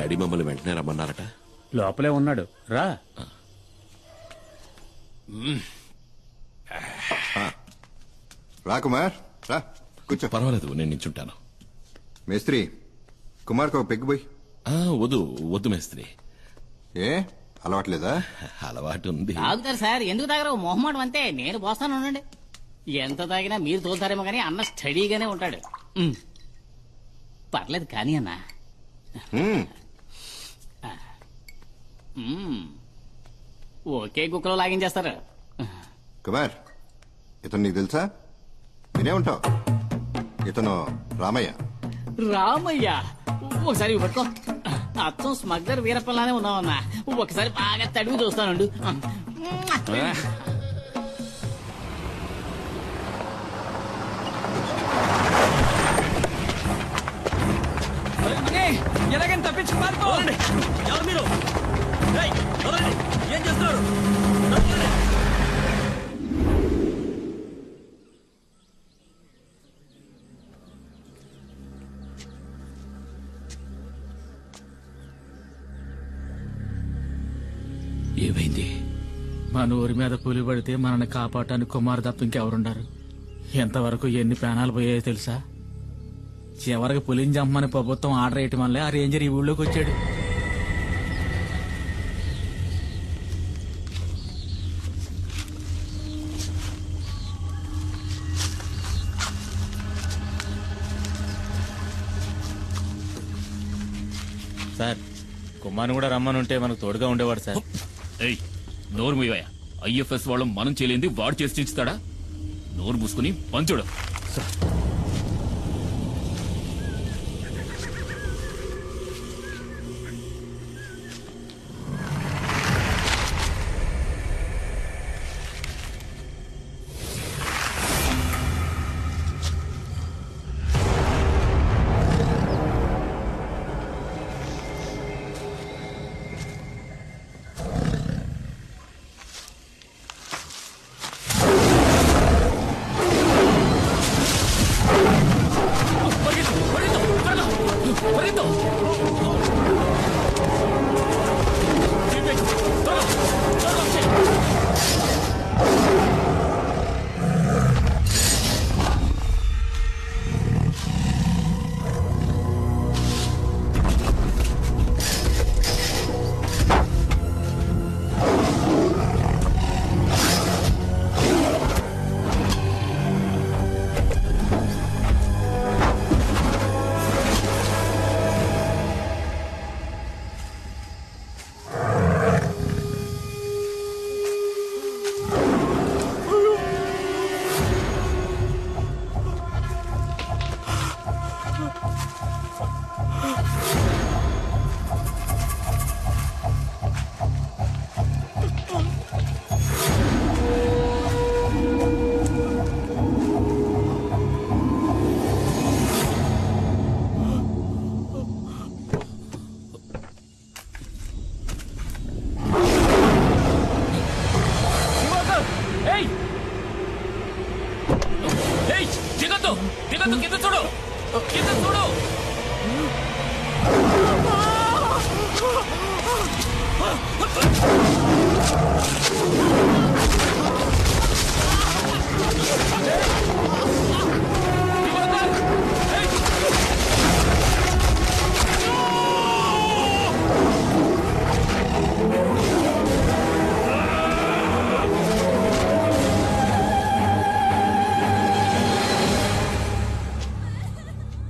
Daddy మమ్మల్ని వెంటనే రమ్మన్నారట. లోపలే ఉన్నాడు, రా. రా కుమార్, రా కూర్చో. పర్వాలేదు, నేను నించుంటాను. మేస్త్రి, కుమార్కి ఒక పెగ్గు పోయి. వద్దు వద్దు మేస్త్రి. ఏ అలవాట్లేదా? అలవాటు ఉంది. తాగుతారు సార్, ఎందుకు తాగరు? మొహమాటం అంతే. నేను పోస్తాను ఉండండి. ఎంత తాగినా మీరు తోలుతారేమో కానీ అన్న స్టడీగానే ఉంటాడు. పర్లేదు కానీ అన్న. ఒకే కుక్కలో లాగించేస్తారు. కుమార్, ఇతను నీకు తెలుసా? వినే ఉంటావు. ఇతను రామయ్య. రామయ్య? ఒకసారి పట్టుకో. అచ్చం స్మగ్లర్ వీరప్పలానే ఉన్నావన్నా. ఒకసారి బాగా తడివి చూస్తానండు. ఎలాగైనా తప్పించి పారిపోండి. ఎవరు మీరు? ఏం చేస్తున్నారు? ఏమైంది? మన ఊరి మీద పులి పడితే మనల్ని కాపాడటానికి కుమార్ తప్ప ఇంకెవరుండారు? ఎంతవరకు ఎన్ని ప్రాణాలు పోయాయో తెలుసా? చివరికి పులిని చంపమని ప్రభుత్వం ఆర్డర్ వేయటం వల్లే ఆ రేంజర్ ఈ ఊళ్ళోకి వచ్చాడు. సార్, కుమార్ని కూడా రమ్మని ఉంటే మనకు తోడుగా ఉండేవాడు సార్. నోరు మూయవయ్యా. ఐఎఫ్ఎస్ వాళ్ళు మనం చేయలేంది వాడు చేసి చేస్తాడా? నోరు మూసుకుని పంచుడు. కింద చూడు, కింద చూడు.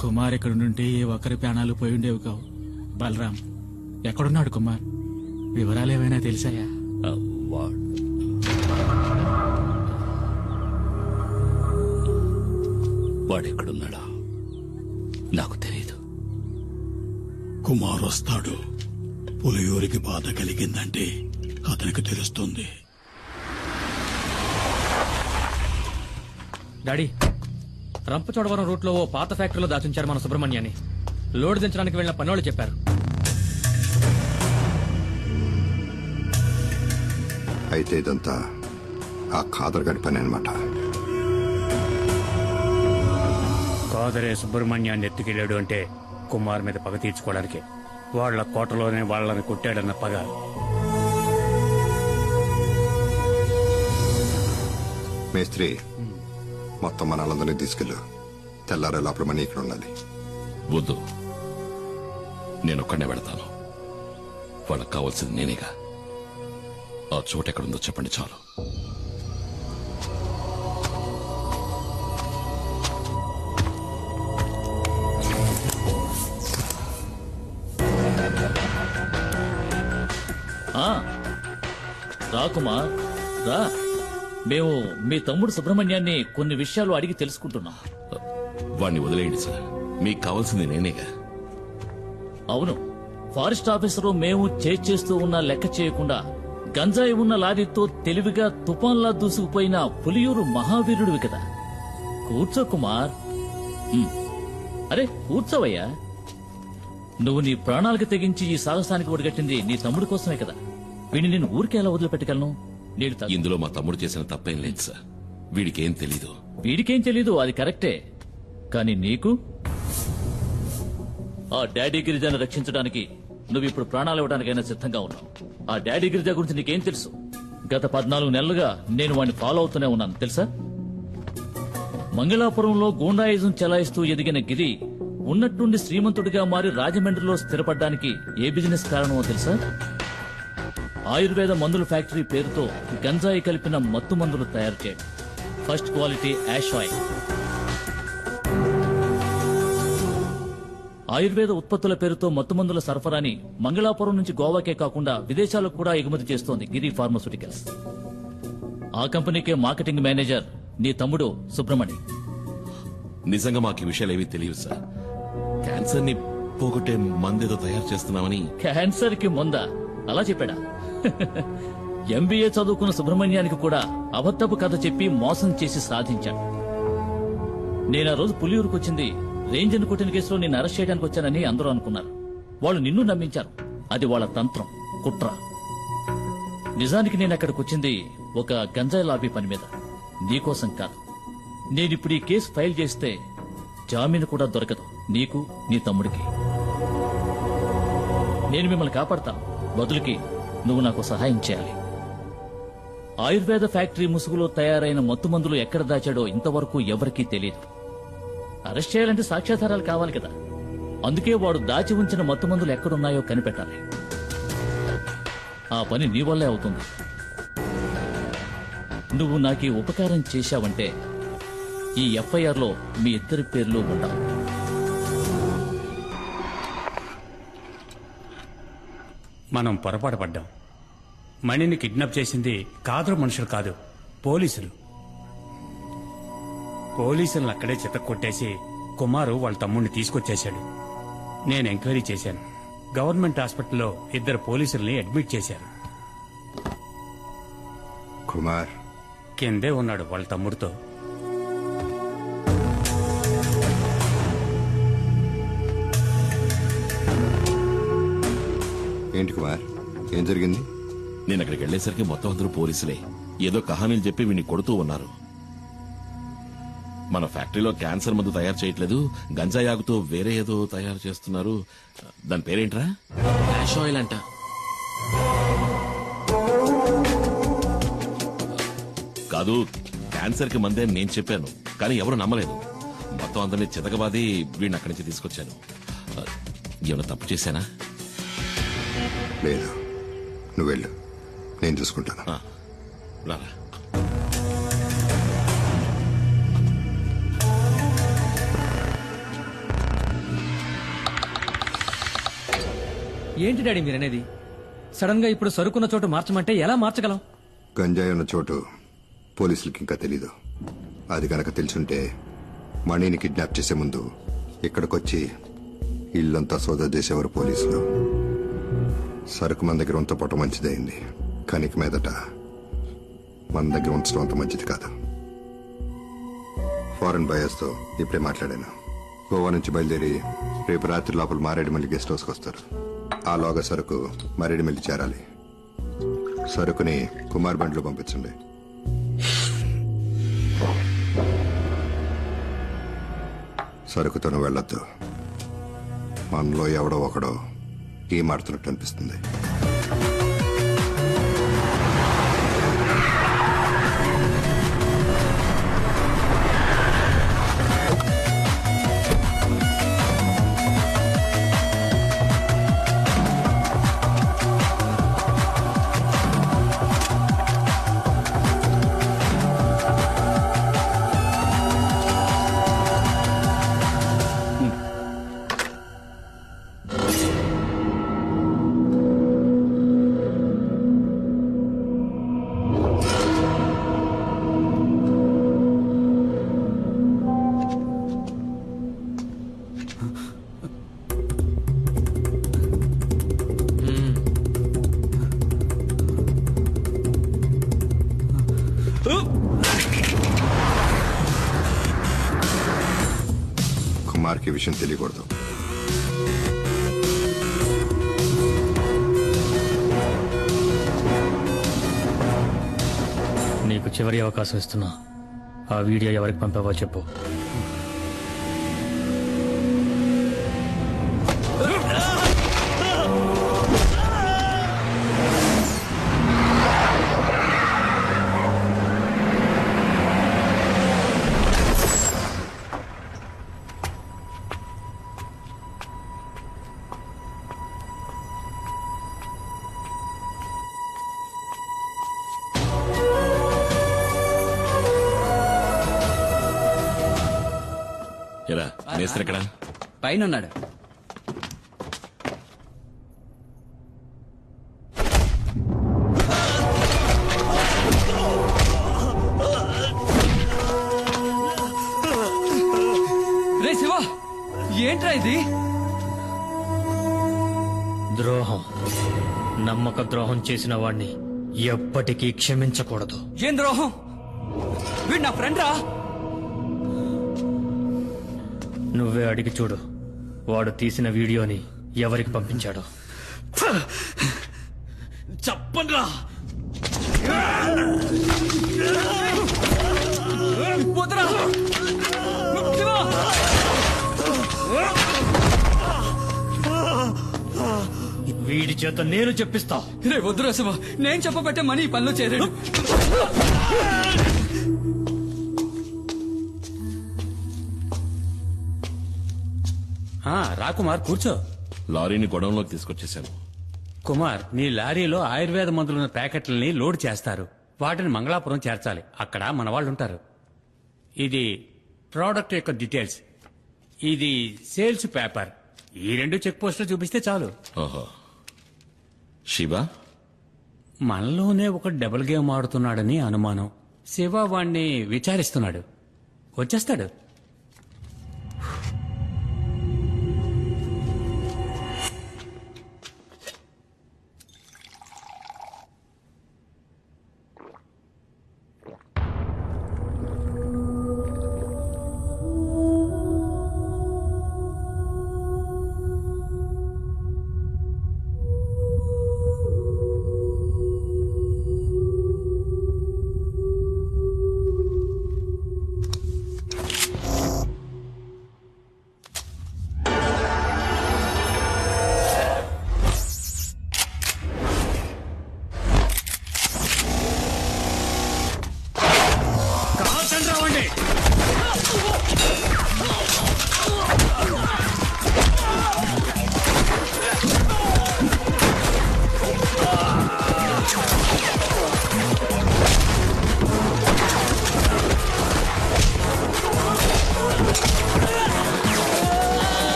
కుమార్ ఎక్కడుంటే ఏ ఒక్కరి ప్రాణాలు పోయి ఉండేవి కావు. బలరాం ఎక్కడున్నాడు? కుమార్ వివరాలు ఏమైనా తెలిసాయా? వాడెక్కడున్నాడా నాకు తెలియదు. కుమార్ వస్తాడు. పులియూరికి బాధ కలిగిందంటే అతనికి తెలుస్తుంది. డాడీ, రంపచోడవరం రూట్ లో ఓ పాత ఫ్యాక్టరీలో దాచుంచారు మన సుబ్రహ్మణ్యాన్ని. లోడ్ దించడానికి వెళ్లిన పనోళ్ళు చెప్పారు. అయితే ఇదంతా ఆ ఖాదర్ గడి పని అనమాట. కాదరే సుబ్రహ్మణ్యాన్ని ఎత్తుకెళ్ళాడు అంటే కుమార్ మీద పగ తీర్చుకోవడానికి. వాళ్ళ కోటలోనే వాళ్ళని కొట్టాడన్న పగ. మేస్త్రి, మొత్తం మన వాళ్ళందరినీ తీసుకెళ్ళు. తెల్లారే లోపల మనీ ఇక్కడ ఉండాలి. వద్దు, నేనొక్కడనే వెళతాను. వాళ్ళకి కావాల్సింది నేనేగా. ఆ చోటు ఎక్కడుందో చెప్పండి చాలు. రా కుమార్ రా. మేము మీ తమ్ముడు సుబ్రహ్మణ్యాన్ని కొన్ని విషయాలు అడిగి తెలుసుకుంటున్నాం. వాణ్ణి వదిలేయండి సార్, మీకు కావాల్సింది నేనేగా. అవును, ఫారెస్ట్ ఆఫీసరు మేము చేస్తూ ఉన్న లెక్క చేయకుండా గంజాయి ఉన్న లారీతో తెలివిగా తుఫాన్లా దూసుకుపోయిన పులియూరు మహావీరుడివి కదా. కూర్చో కుమార్. అరే కూర్చోవయ్యా. నువ్వు నీ ప్రాణాలకు తెగించి ఈ సాహసానికి ఒడిగట్టింది నీ తమ్ముడి కోసమే కదా. వీడిని నేను ఊరికే ఎలా వదిలిపెట్టగలను? ఇందులో మా తమ్ముడు చేసిన తప్పేం లేదు సార్. వీడికేం తెలీదు. వీడికేం తెలీదు, అది కరెక్టే. కానీ నీకు ఆ డాడీ గిరిజాను రక్షించడానికి నువ్వు ఇప్పుడు ప్రాణాలు ఇవ్వడానికైనా సిద్ధంగా ఉన్నావు. ఆ డాడీ గిరిజా గురించి నీకేం తెలుసు? గత 14 నెలలుగా నేను వాడిని ఫాలో అవుతూనే ఉన్నాను తెలుసా. మంగళాపురంలో గూండాయిజం చెలాయిస్తూ ఎదిగిన గిరి ఉన్నట్టుండి శ్రీమంతుడిగా మారి రాజమండ్రిలో స్థిరపడ్డానికి ఏ బిజినెస్ కారణమో తెలుసా? ఆయుర్వేద మందుల ఫ్యాక్టరీ పేరుతో గంజాయి కలిపిన మత్తు మందులు తయారు చేయడం. First quality hash oil. Ayurveda ఉత్పత్తుల పేరుతో మత్తుమందుల సరఫరాని మంగళాపురం నుంచి గోవాకే కాకుండా విదేశాలకు కూడా ఎగుమతి చేస్తోంది గిరి ఫార్మాస్యూటికల్స్. ఆ కంపెనీకే మార్కెటింగ్ మేనేజర్ నీ తమ్ముడు సుబ్రహ్మణి. నిజంగా మాకు ఈ విషయాలు ఏమీ తెలియదు సార్. క్యాన్సర్ ని పోగొట్టే మందేదో తయారు చేస్తున్నామని. క్యాన్సర్ కి ముందా అలా చెప్పాడా? ఎంబీఏ చదువుకున్న సుబ్రహ్మణ్యానికి కూడా అబద్ధపు కథ చెప్పి మోసం చేసి సాధించాడు. నేను ఆ రోజు పులియూరుకు వచ్చింది రేంజర్ కొట్టిన కేసులో నిన్ను అరెస్ట్ చేయడానికి వచ్చానని అందరూ అనుకున్నారు. వాళ్ళు నిన్ను నమ్మించారు. అది వాళ్ళ తంత్రం, కుట్ర. నిజానికి నేను అక్కడికి వచ్చింది ఒక గంజాయి లాబీ పని మీద, నీకోసం కాదు. నేనిప్పుడు ఈ కేసు ఫైల్ చేస్తే జామీను కూడా దొరకదు నీకు, నీ తమ్ముడికి. నేను మిమ్మల్ని కాపాడతాను. బదులుకి నువ్వు నాకు సహాయం చేయాలి. ఆయుర్వేద ఫ్యాక్టరీ ముసుగులో తయారైన మత్తుమందులు ఎక్కడ దాచాడో ఇంతవరకు ఎవరికీ తెలియదు. అరెస్ట్ చేయాలంటే సాక్ష్యాధారాలు కావాలి కదా. అందుకే వాడు దాచి ఉంచిన మత్తుమందులు ఎక్కడున్నాయో కనిపెట్టాలి. ఆ పని నీ వల్లే అవుతుంది. నువ్వు నాకు ఈ ఉపకారం చేశావంటే ఈ ఎఫ్ఐఆర్ లో మీ ఇద్దరి పేర్లు ఉండవు. మనం పొరపాటు పడ్డాం. మణిని కిడ్నాప్ చేసింది కాదరు మనుషులు కాదు, పోలీసులు. పోలీసులను అక్కడే చితక్కొట్టేసి కుమారు వాళ్ళ తమ్ముడిని తీసుకొచ్చేశాడు. నేను ఎంక్వైరీ చేశాను. గవర్నమెంట్ హాస్పిటల్లో 2 పోలీసుల్ని అడ్మిట్ చేశారు. కుమార్ కిందే ఉన్నాడు వాళ్ళ తమ్ముడితో. ఏంటి కుమార్, ఏం జరిగింది? నేను అక్కడికి వెళ్లేసరికి మొత్తం అందరూ పోలీసులే. ఏదో కహానీలు చెప్పి వీడిని కొడుతూ ఉన్నారు. మన ఫ్యాక్టరీలో క్యాన్సర్ మందు తయారు చేయట్లేదు, గంజాయి ఆగుతూ వేరే ఏదో తయారు చేస్తున్నారు. దాని పేరేంట్రా? యాష్ ఆయిల్ అంట. కాదు, క్యాన్సర్ కి మందే నేను చెప్పాను, కానీ ఎవరు నమ్మలేదు. మొత్తం అందరినీ చితకబాది వీడిని అక్కడి నుంచి తీసుకొచ్చాను. ఏమైనా తప్పు చేశానా? లేదు, నువ్వు వెళ్ళు, నేను చూసుకుంటాను. రారా. ఏంటి డాడీ మీరనేది? సడన్ గా ఇప్పుడు సరుకున్న చోటు మార్చమంటే ఎలా మార్చగలం? గంజాయి ఉన్న చోటు పోలీసులకి ఇంకా తెలీదు. అది కనుక తెలుసుంటే మణిని కిడ్నాప్ చేసే ముందు ఇక్కడికొచ్చి ఇల్లంతా సోదా చేసేవారు పోలీసులు. సరుకు మన దగ్గర ఉంచపోవటం మంచిదైంది, కానీ ఇక మీదట మన దగ్గర ఉంచడం అంత మంచిది కాదు. ఫారెన్ బయర్స్తో ఇప్పుడే మాట్లాడాను. గోవా నుంచి బయలుదేరి రేపు రాత్రి లోపల మారేడుమల్లి గెస్ట్ హౌస్కి వస్తారు. ఆ లోగా సరుకు మారేడుమల్లి చేరాలి. సరుకుని కుమార్ బండిలో పంపించండి. సరుకుతో వెళ్ళొద్దు. మనలో ఎవడో ఒకడో గేమ్ ఆడుతున్నట్టు అనిపిస్తుంది. కుమార్కి విషయం తెలియకూడదు. నీకు చివరి అవకాశం ఇస్తున్నా. ఆ వీడియో ఎవరికి పంపావో చెప్పు. ఎరా మేస్త్రి ఎక్కడ? పైన ఉన్నాడు. రే శివ, ఏంట్రా ఇది? ద్రోహం, నమ్మక ద్రోహం చేసిన వాణ్ణి ఎప్పటికీ క్షమించకూడదు. ఏం ద్రోహం? వీడు నా ఫ్రెండ్ రా. నువ్వే అడిగి చూడు, వాడు తీసిన వీడియోని ఎవరికి పంపించాడో. చెప్పండ్రా. వదరా. శివ! వీడి చేత నేను చెప్పిస్తా. రే వద్దురా శివ, నేను చెప్పబట్టే మనీ ఈ పనిలో చేరాడు. రా కుమార్, కూర్చో. లారీని గొడవంలోకి తీసుకొచ్చేసాను. కుమార్, నీ లారీలో ఆయుర్వేద మందులున్న ప్యాకెట్లని లోడ్ చేస్తారు. వాటిని మంగళాపురం చేర్చాలి. అక్కడ మన వాళ్ళు ఉంటారు. ఇది ప్రోడక్ట్ యొక్క డీటెయిల్స్, ఇది సేల్స్ పేపర్. ఈ 2 చెక్ పోస్టులు చూపిస్తే చాలు. ఓహో, శివ మనలోనే ఒక డబుల్ గేమ్ ఆడుతున్నాడని అనుమానం. శివ వాణ్ణి విచారిస్తున్నాడు. వచ్చేస్తాడు.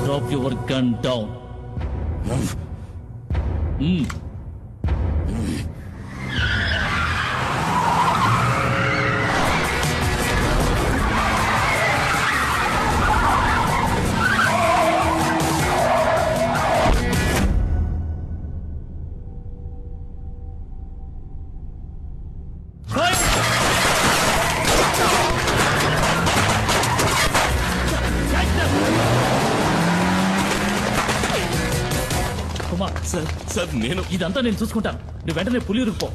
Drop your gun down. Kumar, sir నేను ఇదంతా నేను చూసుకుంటాను. నువ్వు వెంటనే పులియూరుకు పో.